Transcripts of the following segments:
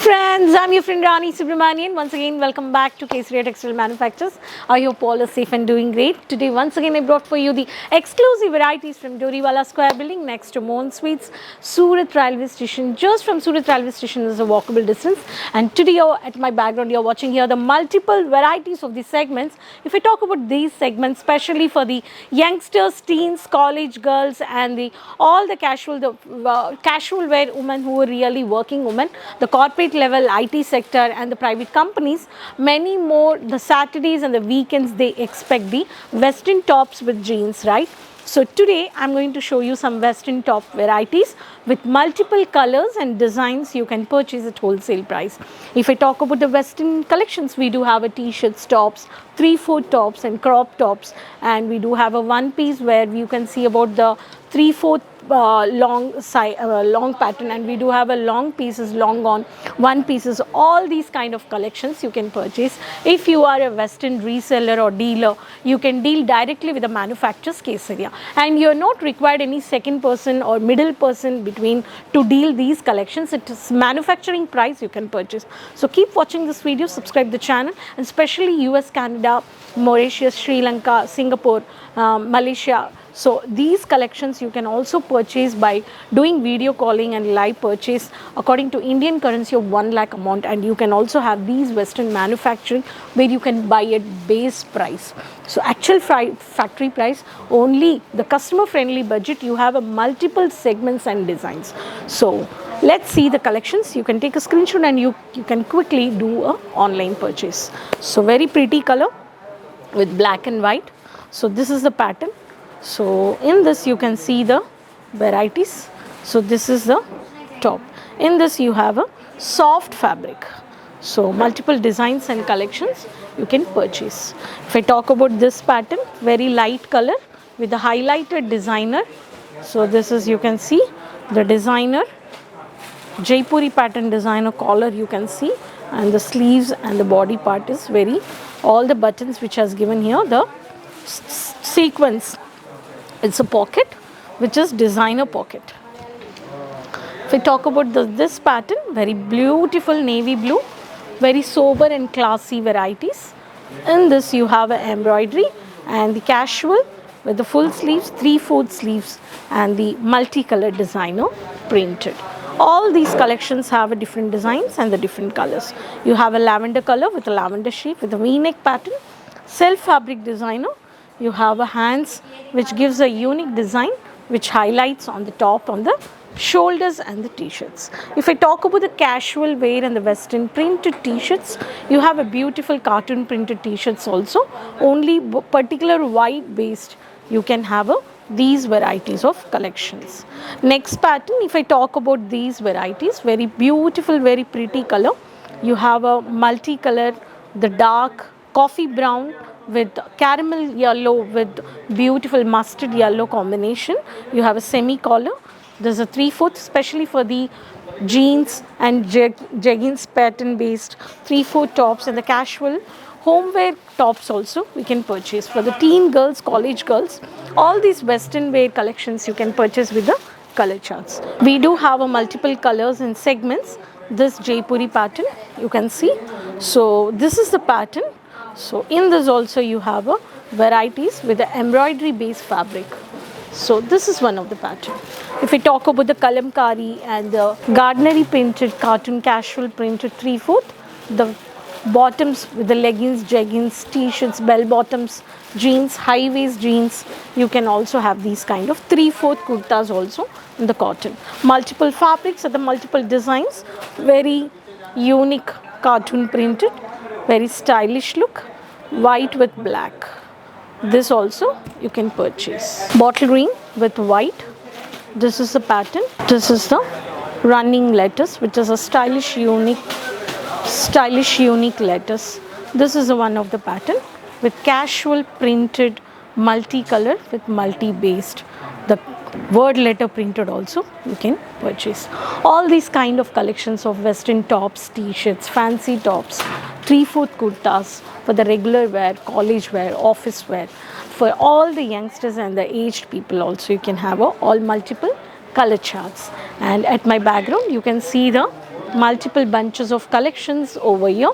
Friends, I'm your friend Rani Subramanian. Once again, welcome back to Kesaria Textile Manufacturers. I hope all are safe and doing great. Today, once again, I brought for you the exclusive varieties from Doriwala Square Building next to Mohan Sweets, Surat Railway Station. Just from Surat Railway Station is a walkable distance. And today, at my background, you're watching here the multiple varieties of the segments. If I talk about these segments, especially for the youngsters, teens, college girls, and all the casual wear women who are really working women, the corporate level IT sector and the private companies, many more the Saturdays and the weekends they expect the western tops with jeans, right? So today I'm going to show you some western top varieties with multiple colors and designs you can purchase at wholesale price. If I talk about the western collections, we do have a t-shirts, tops, 3/4 tops and crop tops, and we do have a one piece where you can see about the 3/4 long pattern, and we do have a long pieces, long on one pieces. All these kind of collections you can purchase. If you are a western reseller or dealer, you can deal directly with the manufacturer's Kesaria, and you're not required any second person or middle person between to deal these collections. It is manufacturing price you can purchase. So keep watching this video, subscribe the channel, and especially US, Canada, Mauritius, Sri Lanka, Singapore, Malaysia. So these collections you can also purchase by doing video calling and live purchase according to Indian currency of 1 lakh amount, and you can also have these western manufacturing where you can buy at base price. So actual factory price, only the customer friendly budget, you have a multiple segments and designs. So let's see the collections. You can take a screenshot and you can quickly do a online purchase. So very pretty color with black and white. So this is the pattern. So in this you can see the varieties. So this is the top. In this you have a soft fabric. So multiple designs and collections you can purchase. If I talk about this pattern, very light color with a highlighted designer. So this is, you can see the designer Jaipuri pattern designer collar you can see, and the sleeves and the body part is very, all the buttons which has given here the sequence. It's a pocket which is designer pocket. If I talk about this pattern, very beautiful navy blue, very sober and classy varieties. In this you have an embroidery and the casual with the full sleeves, 3/4 sleeves, and the multicolored designer printed. All these collections have a different designs and the different colors. You have a lavender color with a lavender shape with a V-neck pattern, self fabric designer. You have a hands which gives a unique design which highlights on the top, on the shoulders and the t-shirts. If I talk about the casual wear and the western printed t-shirts, you have a beautiful cartoon printed t-shirts also. Only particular white based you can have these varieties of collections. Next pattern, if I talk about these varieties, very beautiful, very pretty color. You have a multicolor, the dark coffee brown with caramel yellow with beautiful mustard yellow combination. You have a semi collar. There's a 3/4, especially for the jeans and jeggings pattern based 3/4 tops, and the casual homeware tops also we can purchase for the teen girls, college girls. All these western wear collections you can purchase with the color charts. We do have a multiple colors and segments. This Jaipuri pattern you can see. So this is the pattern. So in this also you have a varieties with the embroidery based fabric. So this is one of the pattern. If we talk about the kalamkari and the gardenery printed cartoon casual printed 3/4, the bottoms with the leggings, jeggings, t-shirts, bell bottoms, jeans, high waist jeans, you can also have these kind of 3/4 kurtas also in the cotton. Multiple fabrics and the multiple designs, very unique cartoon printed, very stylish look, white with black. This also you can purchase. Bottle green with white. This is the pattern. This is the running letters, which is a stylish unique letters. This is one of the pattern with casual printed multicolor with multi-based. The word letter printed also you can purchase. All these kind of collections of western tops, t-shirts, fancy tops, 3/4 kurtas for the regular wear, college wear, office wear, for all the youngsters and the aged people also you can have all multiple color charts. And at my background you can see the multiple bunches of collections over here.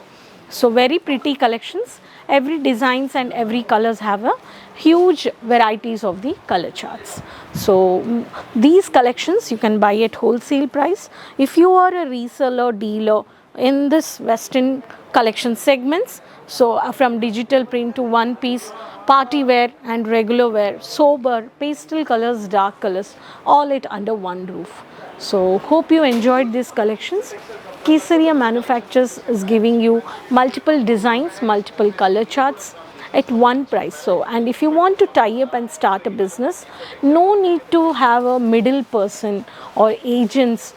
So very pretty collections. Every designs and every colors have a huge varieties of the color charts. So these collections you can buy at wholesale price. If you are a reseller, dealer in this western collection segments, so from digital print to one piece, party wear and regular wear, sober, pastel colors, dark colors, all it under one roof. So hope you enjoyed these collections. Kesaria Manufactures is giving you multiple designs, multiple color charts at one price. So, and if you want to tie up and start a business, no need to have a middle person or agents.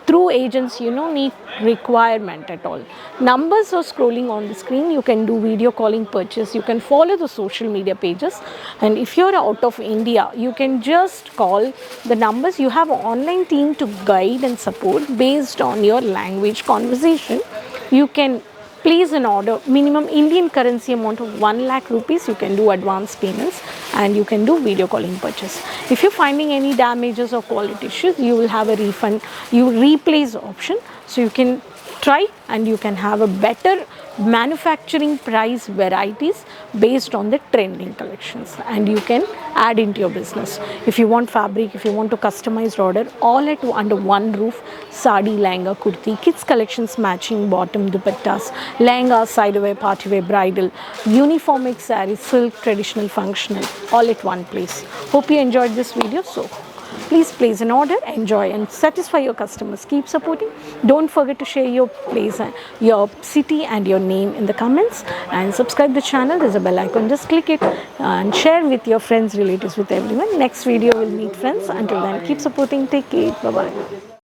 Through agents, you don't need requirement at all. Numbers are scrolling on the screen. You can do video calling purchase. You can follow the social media pages. And if you're out of India, you can just call the numbers. You have an online team to guide and support based on your language conversation. You can place an order, minimum Indian currency amount of 1 lakh rupees. You can do advance payments and you can do video calling purchase. If you're finding any damages or quality issues, you will have a refund, you replace option. So you can try and you can have a better manufacturing price varieties based on the trending collections, and you can add into your business. If you want fabric, if you want to customize order, all at under one roof. Sari, lehenga, kurti, kids collections, matching bottom dupattas, lehengas, side wear, party wear, bridal, uniformic sarees, silk, traditional, functional, all at one place. Hope you enjoyed this video. So please place an order, enjoy and satisfy your customers. Keep supporting. Don't forget to share your place, your city and your name in the comments, and subscribe the channel. There's a bell icon. Just click it and share with your friends, relatives, with everyone. Next video we'll meet friends. Until then, keep supporting. Take care. Bye-bye.